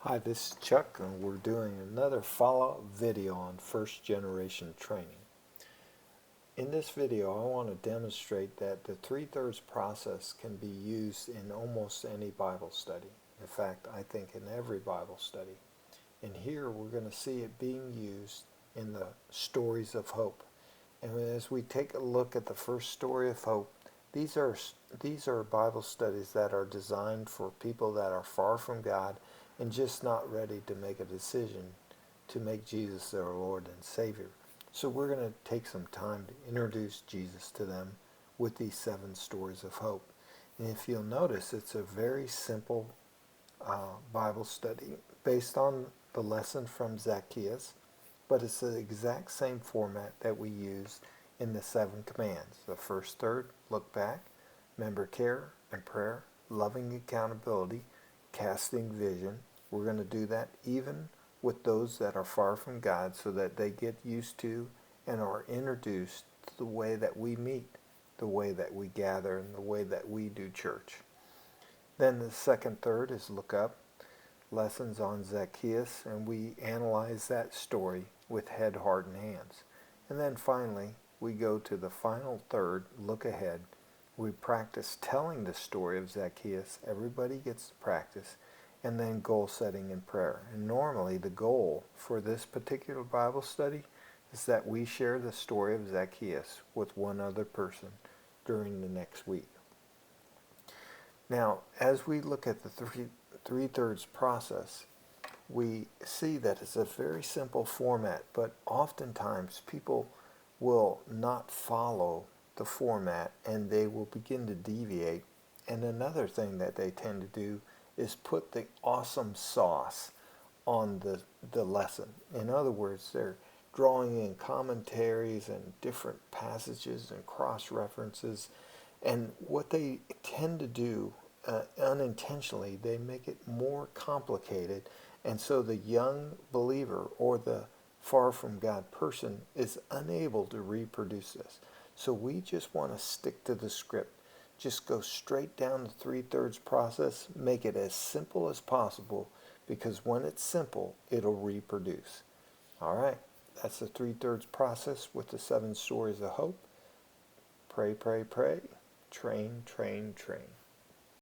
Hi, this is Chuck, and we're doing another follow-up video on first generation training. In this video, I want to demonstrate that the 3/3 process can be used in almost any Bible study. In fact, I think in every Bible study. And here we're going to see it being used in the stories of hope. And as we take a look at the first story of hope, these are Bible studies that are designed for people that are far from God and just not ready to make a decision to make Jesus their Lord and Savior. So we're going to take some time to introduce Jesus to them with these 7 stories of hope. And if you'll notice, it's a very simple Bible study based on the lesson from Zacchaeus, but it's the exact same format that we used in the 7 commands. The first third, look back, member care and prayer, loving accountability, casting vision. We're going to do that even with those that are far from God so that they get used to and are introduced to the way that we meet, the way that we gather, and the way that we do church. Then the second third is look up, lessons on Zacchaeus, and we analyze that story with head, heart, and hands. And then finally, we go to the final third, look ahead. We practice telling the story of Zacchaeus. Everybody gets to practice. And then goal setting and prayer. And normally the goal for this particular Bible study is that we share the story of Zacchaeus with one other person during the next week. Now, as we look at the 3/3 process, we see that it's a very simple format, but oftentimes people will not follow the format and they will begin to deviate. And another thing that they tend to do is put the awesome sauce on the lesson. In other words, they're drawing in commentaries and different passages and cross-references. And what they tend to do unintentionally, they make it more complicated. And so the young believer or the far from God person is unable to reproduce this. So we just want to stick to the script. Just go straight down the 3/3 process, make it as simple as possible, because when it's simple, it'll reproduce. All right, that's the 3/3 process with the 7 stories of hope. Pray, pray, pray. Train, train, train.